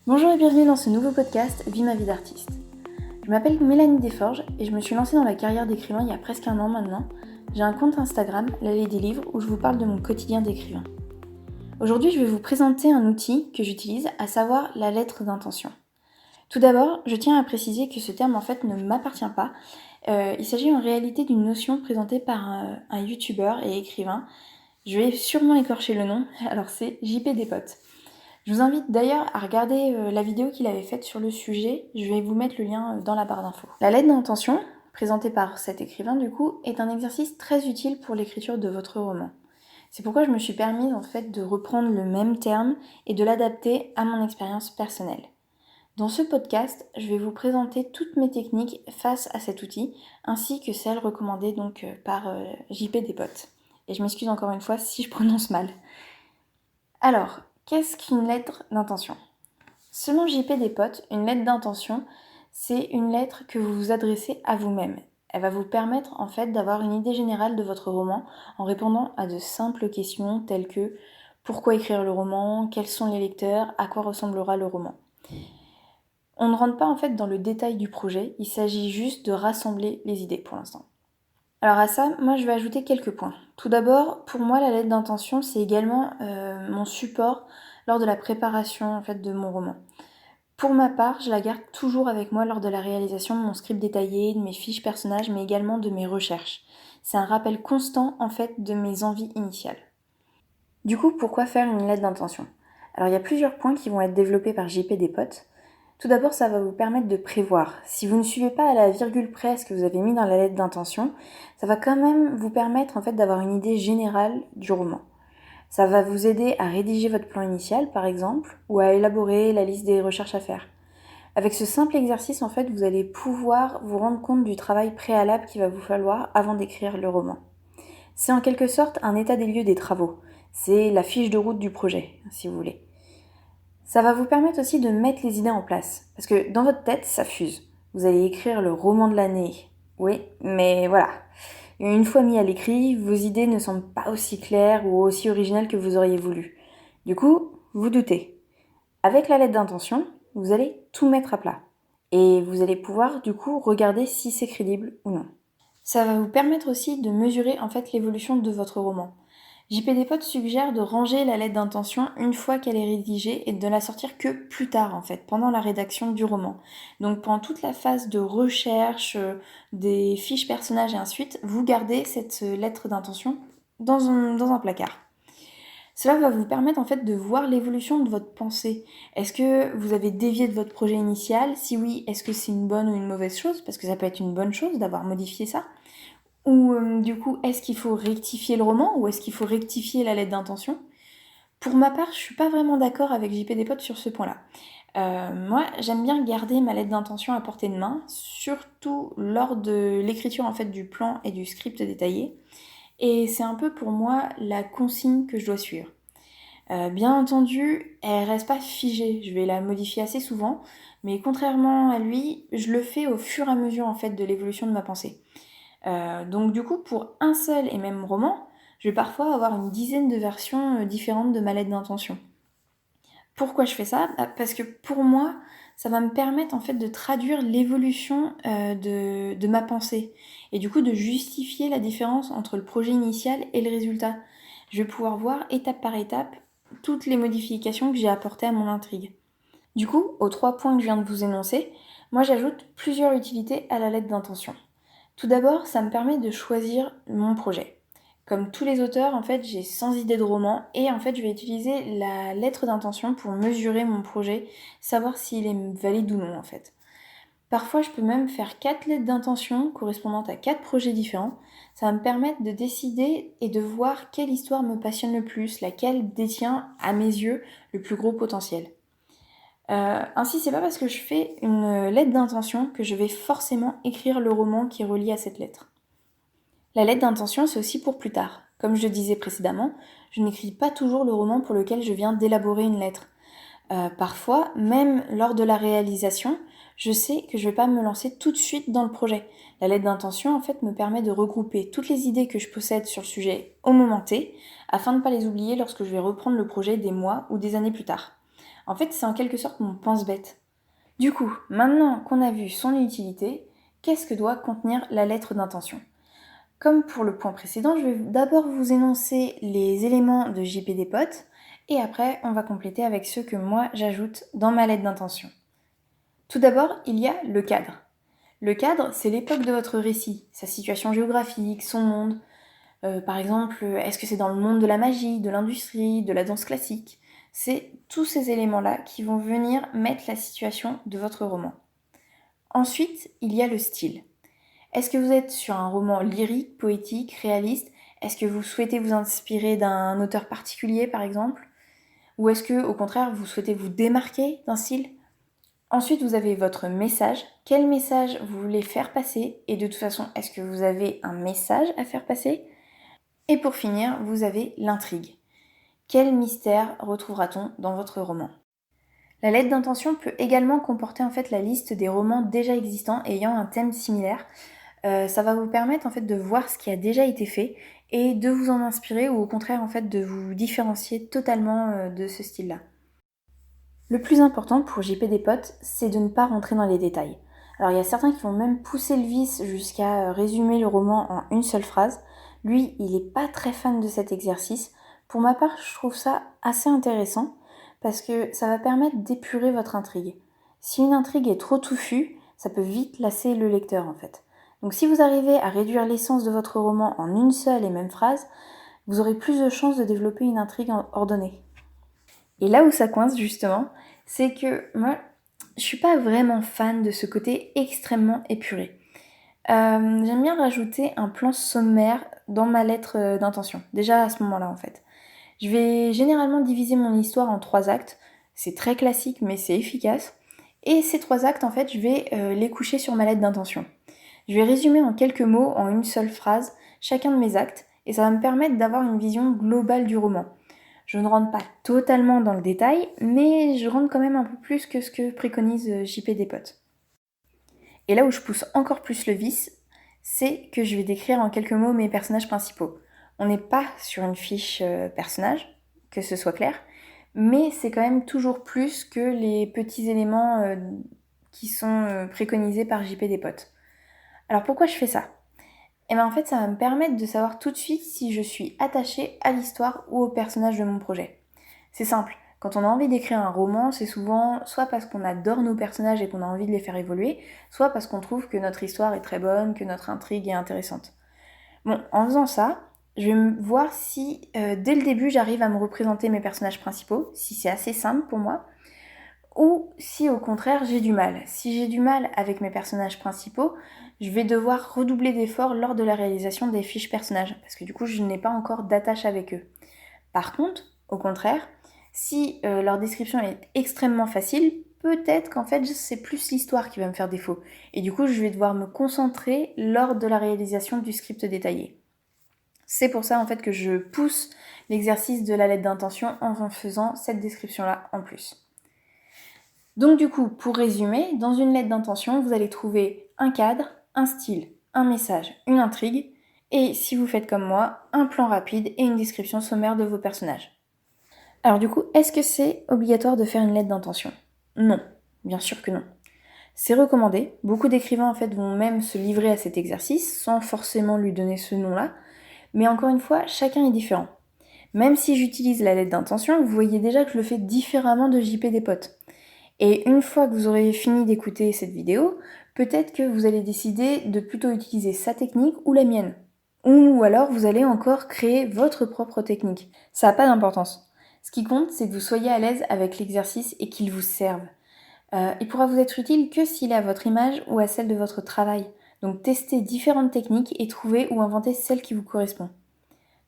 Bonjour et bienvenue dans ce nouveau podcast Vie ma vie d'artiste. Je m'appelle Mélanie Desforges et je me suis lancée dans la carrière d'écrivain il y a presque un an maintenant. J'ai un compte Instagram, l'Allée des livres, où je vous parle de mon quotidien d'écrivain. Aujourd'hui, je vais vous présenter un outil que j'utilise, à savoir la lettre d'intention. Tout d'abord, je tiens à préciser que ce terme en fait ne m'appartient pas. Il s'agit en réalité d'une notion présentée par un youtubeur et écrivain. Je vais sûrement écorcher le nom, alors c'est JP Despotes. Je vous invite d'ailleurs à regarder la vidéo qu'il avait faite sur le sujet, je vais vous mettre le lien dans la barre d'infos. La lettre d'intention, présentée par cet écrivain du coup, est un exercice très utile pour l'écriture de votre roman. C'est pourquoi je me suis permise en fait de reprendre le même terme et de l'adapter à mon expérience personnelle. Dans ce podcast, je vais vous présenter toutes mes techniques face à cet outil, ainsi que celles recommandées donc par JP Despotes. Et je m'excuse encore une fois si je prononce mal. Alors, qu'est-ce qu'une lettre d'intention ? Selon JP Despotes, une lettre d'intention, c'est une lettre que vous vous adressez à vous-même. Elle va vous permettre en fait d'avoir une idée générale de votre roman en répondant à de simples questions telles que pourquoi écrire le roman, quels sont les lecteurs, à quoi ressemblera le roman. On ne rentre pas en fait dans le détail du projet, il s'agit juste de rassembler les idées pour l'instant. Alors à ça, moi je vais ajouter quelques points. Tout d'abord, pour moi la lettre d'intention c'est également mon support lors de la préparation en fait de mon roman. Pour ma part, je la garde toujours avec moi lors de la réalisation de mon script détaillé, de mes fiches personnages, mais également de mes recherches. C'est un rappel constant en fait de mes envies initiales. Du coup, pourquoi faire une lettre d'intention ? Alors il y a plusieurs points qui vont être développés par JP Despotes. Tout d'abord, ça va vous permettre de prévoir. Si vous ne suivez pas à la virgule près ce que vous avez mis dans la lettre d'intention, ça va quand même vous permettre en fait d'avoir une idée générale du roman. Ça va vous aider à rédiger votre plan initial, par exemple, ou à élaborer la liste des recherches à faire. Avec ce simple exercice, en fait, vous allez pouvoir vous rendre compte du travail préalable qu'il va vous falloir avant d'écrire le roman. C'est en quelque sorte un état des lieux des travaux. C'est la fiche de route du projet, si vous voulez. Ça va vous permettre aussi de mettre les idées en place. Parce que dans votre tête, ça fuse. Vous allez écrire le roman de l'année. Oui, mais voilà. Une fois mis à l'écrit, vos idées ne semblent pas aussi claires ou aussi originales que vous auriez voulu. Du coup, vous doutez. Avec la lettre d'intention, vous allez tout mettre à plat. Et vous allez pouvoir, du coup, regarder si c'est crédible ou non. Ça va vous permettre aussi de mesurer en fait l'évolution de votre roman. JP Despotes suggère de ranger la lettre d'intention une fois qu'elle est rédigée et de ne la sortir que plus tard en fait, pendant la rédaction du roman. Donc pendant toute la phase de recherche, des fiches personnages et ainsi de suite, vous gardez cette lettre d'intention dans un placard. Cela va vous permettre en fait de voir l'évolution de votre pensée. Est-ce que vous avez dévié de votre projet initial ? Si oui, est-ce que c'est une bonne ou une mauvaise chose ? Parce que ça peut être une bonne chose d'avoir modifié ça. Ou du coup, est-ce qu'il faut rectifier le roman ou est-ce qu'il faut rectifier la lettre d'intention ? Pour ma part, je suis pas vraiment d'accord avec JP Despotes sur ce point-là. Moi, j'aime bien garder ma lettre d'intention à portée de main, surtout lors de l'écriture en fait du plan et du script détaillé. Et c'est un peu pour moi la consigne que je dois suivre. Bien entendu, elle reste pas figée, je vais la modifier assez souvent, mais contrairement à lui, je le fais au fur et à mesure en fait de l'évolution de ma pensée. Donc du coup, pour un seul et même roman, je vais parfois avoir une dizaine de versions différentes de ma lettre d'intention. Pourquoi je fais ça ? Parce que pour moi, ça va me permettre en fait de traduire l'évolution de ma pensée et du coup de justifier la différence entre le projet initial et le résultat. Je vais pouvoir voir étape par étape toutes les modifications que j'ai apportées à mon intrigue. Du coup, aux 3 points que je viens de vous énoncer, moi j'ajoute plusieurs utilités à la lettre d'intention. Tout d'abord, ça me permet de choisir mon projet. Comme tous les auteurs, en fait, j'ai 100 idées de roman et en fait, je vais utiliser la lettre d'intention pour mesurer mon projet, savoir s'il est valide ou non, en fait. Parfois, je peux même faire 4 lettres d'intention correspondant à 4 projets différents. Ça va me permettre de décider et de voir quelle histoire me passionne le plus, laquelle détient, à mes yeux, le plus gros potentiel. Ainsi, c'est pas parce que je fais une lettre d'intention que je vais forcément écrire le roman qui est relié à cette lettre. La lettre d'intention, c'est aussi pour plus tard. Comme je le disais précédemment, je n'écris pas toujours le roman pour lequel je viens d'élaborer une lettre. Parfois, même lors de la réalisation, je sais que je vais pas me lancer tout de suite dans le projet. La lettre d'intention, en fait, me permet de regrouper toutes les idées que je possède sur le sujet au moment T, afin de ne pas les oublier lorsque je vais reprendre le projet des mois ou des années plus tard. En fait, c'est en quelque sorte mon pense-bête. Du coup, maintenant qu'on a vu son utilité, qu'est-ce que doit contenir la lettre d'intention ? Comme pour le point précédent, je vais d'abord vous énoncer les éléments de JP des potes et après on va compléter avec ceux que moi j'ajoute dans ma lettre d'intention. Tout d'abord, il y a le cadre. Le cadre, c'est l'époque de votre récit, sa situation géographique, son monde. Par exemple, est-ce que c'est dans le monde de la magie, de l'industrie, de la danse classique ? C'est tous ces éléments-là qui vont venir mettre la situation de votre roman. Ensuite, il y a le style. Est-ce que vous êtes sur un roman lyrique, poétique, réaliste ? Est-ce que vous souhaitez vous inspirer d'un auteur particulier, par exemple ? Ou est-ce que, au contraire, vous souhaitez vous démarquer d'un style ? Ensuite, vous avez votre message. Quel message vous voulez faire passer ? Et de toute façon, est-ce que vous avez un message à faire passer ? Et pour finir, vous avez l'intrigue. Quel mystère retrouvera-t-on dans votre roman ? La lettre d'intention peut également comporter en fait la liste des romans déjà existants ayant un thème similaire. Ça va vous permettre en fait de voir ce qui a déjà été fait et de vous en inspirer ou au contraire en fait de vous différencier totalement de ce style-là. Le plus important pour JP des potes, c'est de ne pas rentrer dans les détails. Alors il y a certains qui vont même pousser le vice jusqu'à résumer le roman en une seule phrase. Lui, il n'est pas très fan de cet exercice. Pour ma part, je trouve ça assez intéressant parce que ça va permettre d'épurer votre intrigue. Si une intrigue est trop touffue, ça peut vite lasser le lecteur en fait. Donc si vous arrivez à réduire l'essence de votre roman en une seule et même phrase, vous aurez plus de chances de développer une intrigue ordonnée. Et là où ça coince justement, c'est que moi, je suis pas vraiment fan de ce côté extrêmement épuré. J'aime bien rajouter un plan sommaire dans ma lettre d'intention, déjà à ce moment-là en fait. Je vais généralement diviser mon histoire en 3 actes, c'est très classique mais c'est efficace. Et ces 3 actes en fait, je vais les coucher sur ma lettre d'intention. Je vais résumer en quelques mots, en une seule phrase, chacun de mes actes, et ça va me permettre d'avoir une vision globale du roman. Je ne rentre pas totalement dans le détail, mais je rentre quand même un peu plus que ce que préconise JP des potes. Et là où je pousse encore plus le vice, c'est que je vais décrire en quelques mots mes personnages principaux. On n'est pas sur une fiche personnage, que ce soit clair, mais c'est quand même toujours plus que les petits éléments qui sont préconisés par JP des potes. Alors pourquoi je fais ça ? Et bien en fait ça va me permettre de savoir tout de suite si je suis attachée à l'histoire ou au personnage de mon projet. C'est simple, quand on a envie d'écrire un roman, c'est souvent soit parce qu'on adore nos personnages et qu'on a envie de les faire évoluer, soit parce qu'on trouve que notre histoire est très bonne, que notre intrigue est intéressante. Bon, en faisant ça, je vais voir si dès le début j'arrive à me représenter mes personnages principaux, si c'est assez simple pour moi, ou si au contraire j'ai du mal. Si j'ai du mal avec mes personnages principaux, je vais devoir redoubler d'efforts lors de la réalisation des fiches personnages, parce que du coup je n'ai pas encore d'attache avec eux. Par contre, au contraire, si leur description est extrêmement facile, peut-être qu'en fait c'est plus l'histoire qui va me faire défaut. Et du coup je vais devoir me concentrer lors de la réalisation du script détaillé. C'est pour ça en fait que je pousse l'exercice de la lettre d'intention en faisant cette description-là en plus. Donc du coup, pour résumer, dans une lettre d'intention, vous allez trouver un cadre, un style, un message, une intrigue, et si vous faites comme moi, un plan rapide et une description sommaire de vos personnages. Alors du coup, est-ce que c'est obligatoire de faire une lettre d'intention ? Non, bien sûr que non. C'est recommandé, beaucoup d'écrivains en fait vont même se livrer à cet exercice sans forcément lui donner ce nom-là, mais encore une fois, chacun est différent. Même si j'utilise la lettre d'intention, vous voyez déjà que je le fais différemment de JP des potes. Et une fois que vous aurez fini d'écouter cette vidéo, peut-être que vous allez décider de plutôt utiliser sa technique ou la mienne. Ou alors vous allez encore créer votre propre technique. Ça n'a pas d'importance. Ce qui compte, c'est que vous soyez à l'aise avec l'exercice et qu'il vous serve. Il pourra vous être utile que s'il est à votre image ou à celle de votre travail. Donc testez différentes techniques et trouvez ou inventez celle qui vous correspond.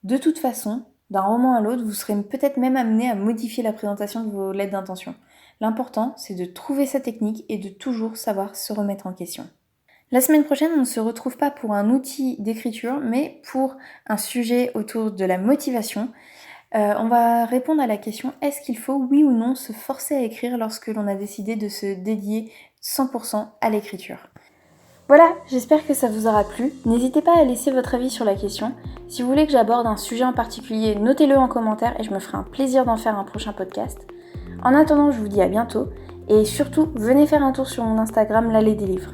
De toute façon, d'un roman à l'autre, vous serez peut-être même amené à modifier la présentation de vos lettres d'intention. L'important, c'est de trouver sa technique et de toujours savoir se remettre en question. La semaine prochaine, on ne se retrouve pas pour un outil d'écriture, mais pour un sujet autour de la motivation. On va répondre à la question, est-ce qu'il faut, oui ou non, se forcer à écrire lorsque l'on a décidé de se dédier 100% à l'écriture ? Voilà, j'espère que ça vous aura plu. N'hésitez pas à laisser votre avis sur la question. Si vous voulez que j'aborde un sujet en particulier, notez-le en commentaire et je me ferai un plaisir d'en faire un prochain podcast. En attendant, je vous dis à bientôt et surtout, venez faire un tour sur mon Instagram, l'Allée des livres.